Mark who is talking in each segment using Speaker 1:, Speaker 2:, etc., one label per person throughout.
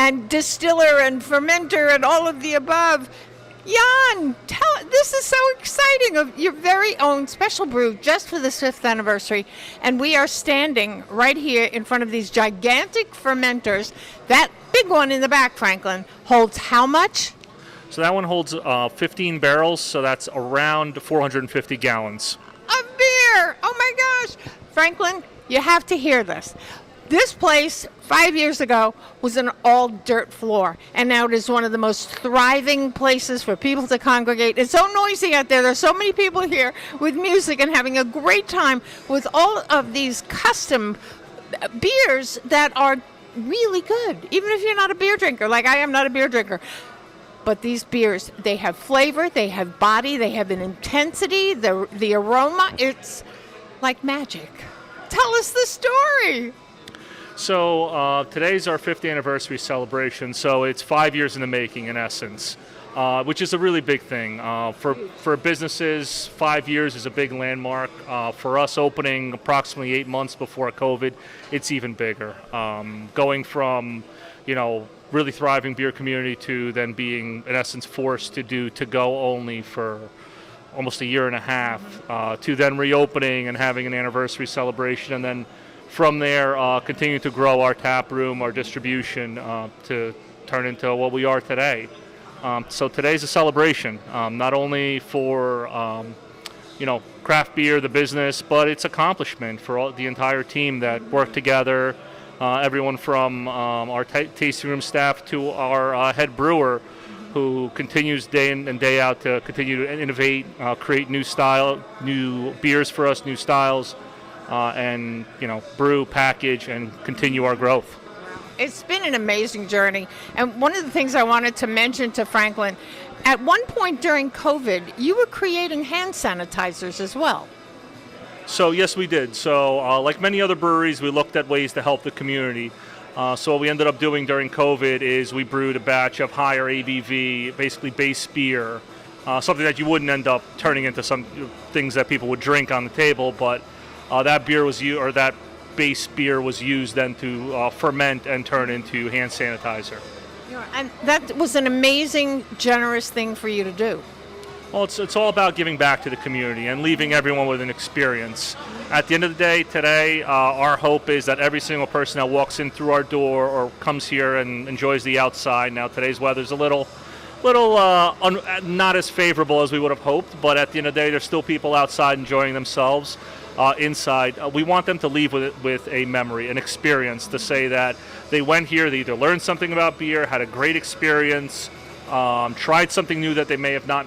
Speaker 1: and distiller and fermenter and all of the above. Jan, this is so exciting, of your very own special brew just for the 5th anniversary. And we are standing right here in front of these gigantic fermenters. That big one in the back, Franklin, holds how much?
Speaker 2: So that one holds 15 barrels, so that's around 450 gallons.
Speaker 1: Of beer! Oh my gosh! Franklin, you have to hear this. This place, 5 years ago, was an all-dirt floor, and now it is one of the most thriving places for people to congregate. It's so noisy out there. There's so many people here with music and having a great time with all of these custom beers that are really good, even if you're not a beer drinker, like I am not a beer drinker. But these beers, they have flavor, they have body, they have an intensity, the aroma, it's like magic. Tell us the story.
Speaker 2: So today's our 5th anniversary celebration, so it's 5 years in the making in essence, which is a really big thing. For businesses, 5 years is a big landmark. For us, opening approximately 8 months before COVID, it's even bigger. Going from, really thriving beer community to then being, in essence, forced to do to-go only for almost a year and a half, to then reopening and having an anniversary celebration, and then from there, continue to grow our tap room, our distribution, to turn into what we are today. So today's a celebration, not only for craft beer, the business, but it's accomplishment for the entire team that worked together. Everyone from our tasting room staff to our head brewer, who continues day in and day out to continue to innovate, create new beers for us, new styles. And brew, package, and continue our growth.
Speaker 1: It's been an amazing journey. And one of the things I wanted to mention to Franklin, at one point during COVID, you were creating hand sanitizers as well.
Speaker 2: So yes, we did. So like many other breweries, we looked at ways to help the community. So what we ended up doing during COVID is we brewed a batch of higher ABV, basically base beer, something that you wouldn't end up turning into some things that people would drink on the table, but that beer was that base beer was used then to ferment and turn into hand sanitizer.
Speaker 1: And that was an amazing, generous thing for you to do.
Speaker 2: Well, it's all about giving back to the community and leaving everyone with an experience. At the end of the day, today, our hope is that every single person that walks in through our door or comes here and enjoys the outside. Now, today's weather's a little not as favorable as we would have hoped, but at the end of the day, there's still people outside enjoying themselves. Inside, we want them to leave with a memory, an experience, to say that they went here, they either learned something about beer, had a great experience, tried something new that they may have not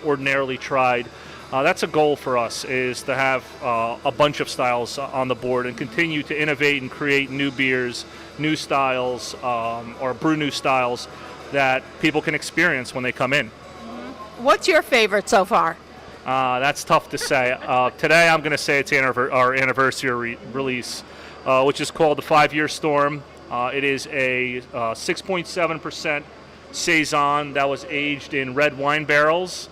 Speaker 2: ordinarily tried. That's a goal for us, is to have a bunch of styles on the board and continue to innovate and create new beers, new styles, or brew new styles that people can experience when they come in.
Speaker 1: What's your favorite so far?
Speaker 2: That's tough to say. Today I'm going to say it's our anniversary release, which is called the 5-Year Storm. It is a 6.7% Saison that was aged in red wine barrels.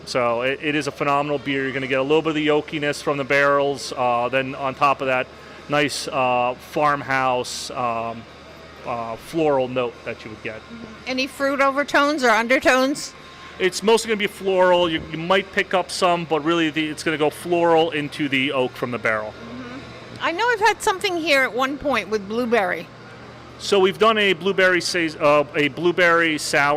Speaker 2: So it is a phenomenal beer. You're going to get a little bit of the oakiness from the barrels. Then on top of that, nice farmhouse floral note that you would get.
Speaker 1: Any fruit overtones or undertones?
Speaker 2: It's mostly going to be floral. You might pick up some, but really it's going to go floral into the oak from the barrel.
Speaker 1: I know I've had something here at one point with blueberry.
Speaker 2: So we've done a blueberry sour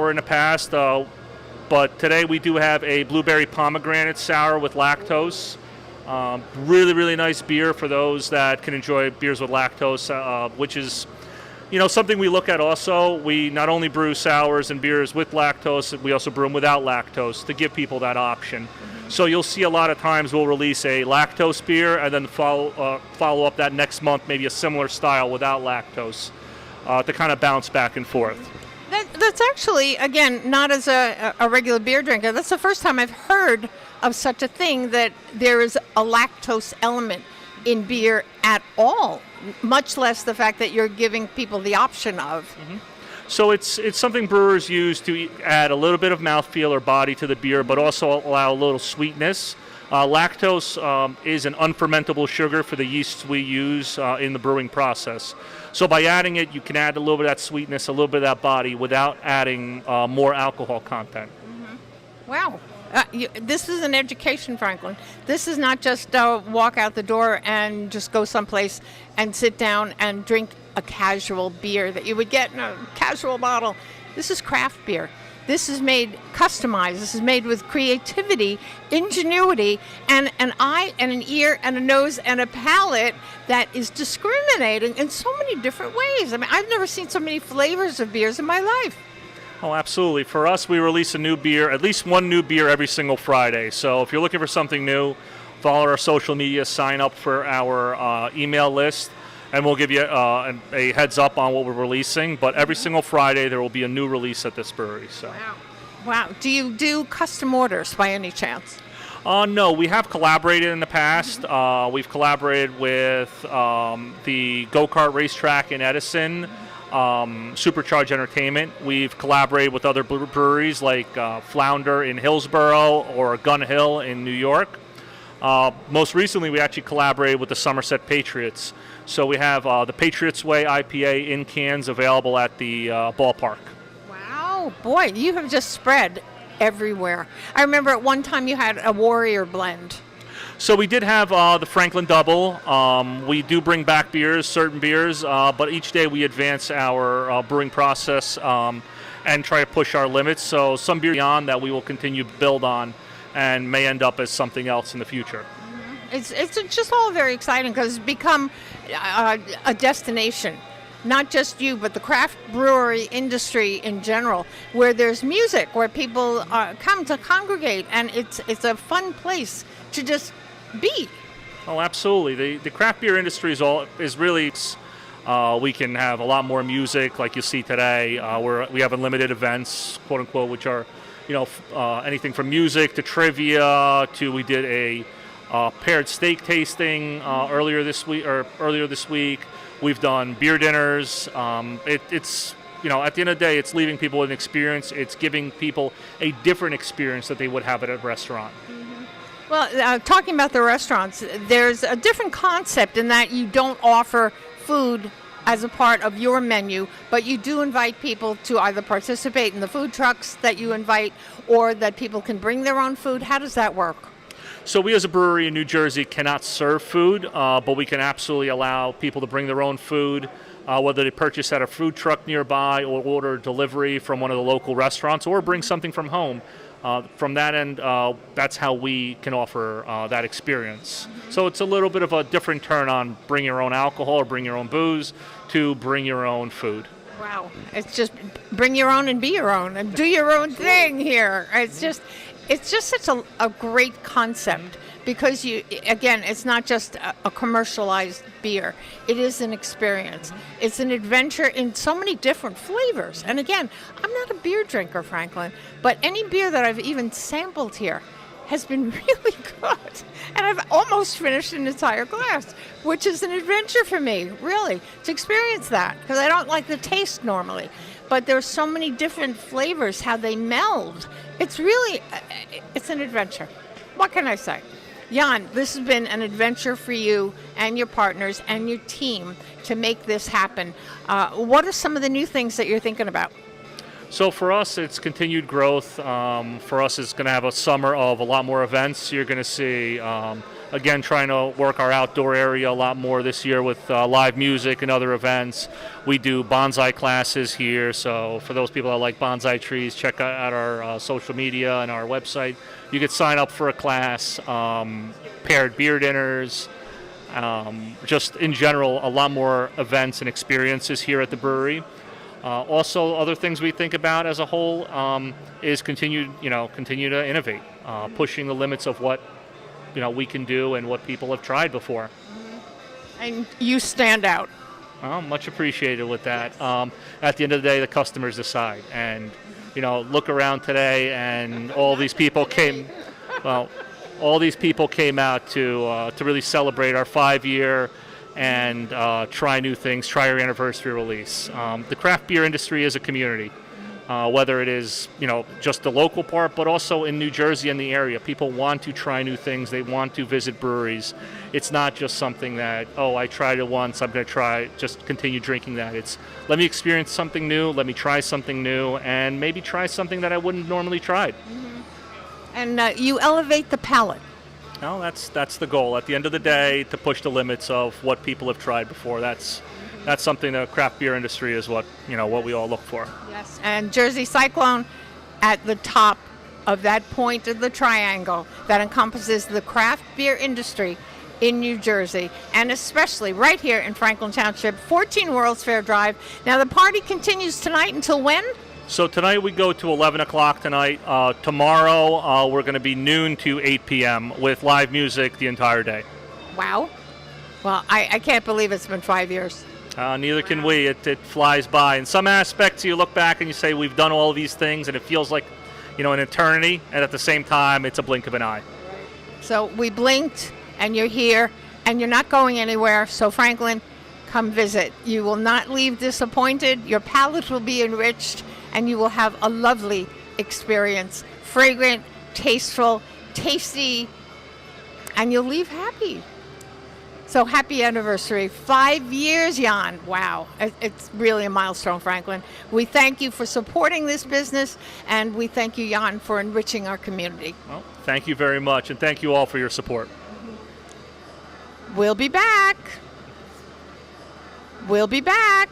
Speaker 2: in the past, but today we do have a blueberry pomegranate sour with lactose. Really, really nice beer for those that can enjoy beers with lactose, which is something we look at also. We not only brew sours and beers with lactose, we also brew them without lactose to give people that option. So you'll see a lot of times we'll release a lactose beer and then follow up that next month, maybe a similar style without lactose, to kind of bounce back and forth.
Speaker 1: That's actually, again, not as a regular beer drinker, that's the first time I've heard of such a thing, that there is a lactose element in beer at all, much less the fact that you're giving people the option of.
Speaker 2: So it's something brewers use to add a little bit of mouthfeel or body to the beer, but also allow a little sweetness. Lactose is an unfermentable sugar for the yeasts we use in the brewing process. So by adding it, you can add a little bit of that sweetness, a little bit of that body without adding more alcohol content.
Speaker 1: Wow. This is an education, Franklin. This is not just walk out the door and just go someplace and sit down and drink a casual beer that you would get in a casual bottle. This is craft beer. This is made customized. This is made with creativity, ingenuity, and an eye and an ear and a nose and a palate that is discriminating in so many different ways. I mean, I've never seen so many flavors of beers in my life.
Speaker 2: Oh, absolutely. For us, we release a new beer, at least one new beer every single Friday. So if you're looking for something new, follow our social media, sign up for our email list, and we'll give you a heads up on what we're releasing. But every single Friday, there will be a new release at this brewery. So.
Speaker 1: Wow. Do you do custom orders by any chance?
Speaker 2: No, we have collaborated in the past. We've collaborated with the go-kart racetrack in Edison, Supercharge Entertainment. We've collaborated with other breweries like Flounder in Hillsborough or Gun Hill in New York. Most recently, we actually collaborated with the Somerset Patriots. So we have the Patriots Way IPA in cans available at the ballpark.
Speaker 1: Wow, boy, you have just spread everywhere. I remember at one time you had a Warrior blend.
Speaker 2: So we did have the Franklin Double. We do bring back beers, certain beers, but each day we advance our brewing process and try to push our limits. So some beer beyond that we will continue to build on and may end up as something else in the future.
Speaker 1: It's just all very exciting because it's become a destination. Not just you, but the craft brewery industry in general, where there's music, where people come to congregate, and it's a fun place to just be.
Speaker 2: Oh, absolutely. The craft beer industry is really. We can have a lot more music, like you see today. We have unlimited events, quote unquote, which are, anything from music to trivia to we did a paired steak tasting earlier this week. We've done beer dinners. It's at the end of the day, it's leaving people with an experience. It's giving people a different experience that they would have at a restaurant.
Speaker 1: Well, talking about the restaurants, there's a different concept in that you don't offer food as a part of your menu, but you do invite people to either participate in the food trucks that you invite or that people can bring their own food. How does that work?
Speaker 2: So we as a brewery in New Jersey cannot serve food, but we can absolutely allow people to bring their own food, whether they purchase at a food truck nearby or order delivery from one of the local restaurants or bring something from home. From that end, that's how we can offer that experience. So it's a little bit of a different turn on bring your own alcohol or bring your own booze to bring your own food.
Speaker 1: Wow. It's just bring your own and be your own and do your own thing here. It's just such a great concept because it's not just a commercialized beer. It is an experience. It's an adventure in so many different flavors. And again, I'm not a beer drinker, Franklin, but any beer that I've even sampled here has been really good. And I've almost finished an entire glass, which is an adventure for me, really, to experience that, because I don't like the taste normally. But there's so many different flavors, how they meld. It's an adventure. What can I say? Jan, this has been an adventure for you and your partners and your team to make this happen. What are some of the new things that you're thinking about?
Speaker 2: So for us, it's continued growth. For us, it's going to have a summer of a lot more events. You're going to see, again, trying to work our outdoor area a lot more this year with live music and other events. We do bonsai classes here. So for those people that like bonsai trees, check out our social media and our website. You could sign up for a class, paired beer dinners, just in general, a lot more events and experiences here at the brewery. Also, other things we think about as a whole is continue to innovate, pushing the limits of what we can do and what people have tried before.
Speaker 1: And you stand out.
Speaker 2: Well, much appreciated with that. At the end of the day, the customers decide. And look around today, and all these people came. Well, all these people came out to really celebrate our 5-year. And try new things, try our anniversary release. The craft beer industry is a community. whether it is just the local part, but also in New Jersey and the area. People want to try new things. They want to visit breweries. It's not just something that, oh, I tried it once, I'm going to try, just continue drinking that. It's let me experience something new, let me try something new, and maybe try something that I wouldn't normally try.
Speaker 1: And you elevate the palate.
Speaker 2: No, that's the goal. At the end of the day, to push the limits of what people have tried before. That's something the craft beer industry is what we all look for.
Speaker 1: Yes. And Jersey Cyclone at the top of that point of the triangle that encompasses the craft beer industry in New Jersey, and especially right here in Franklin Township, 14 World's Fair Drive. Now the party continues tonight until when?
Speaker 2: So tonight we go to 11 o'clock tonight. Tomorrow we're going to be noon to 8 p.m. with live music the entire day.
Speaker 1: Wow. Well, I can't believe it's been 5 years.
Speaker 2: Neither can we. It flies by. In some aspects, you look back and you say, we've done all of these things, and it feels like, an eternity, and at the same time, it's a blink of an eye.
Speaker 1: So we blinked, and you're here, and you're not going anywhere. So Franklin, come visit. You will not leave disappointed. Your palate will be enriched, and you will have a lovely experience. Fragrant, tasteful, tasty, and you'll leave happy. So happy anniversary. 5 years, Jan. Wow. It's really a milestone, Franklin. We thank you for supporting this business, and we thank you, Jan, for enriching our community.
Speaker 2: Well, thank you very much, and thank you all for your support.
Speaker 1: We'll be back. We'll be back.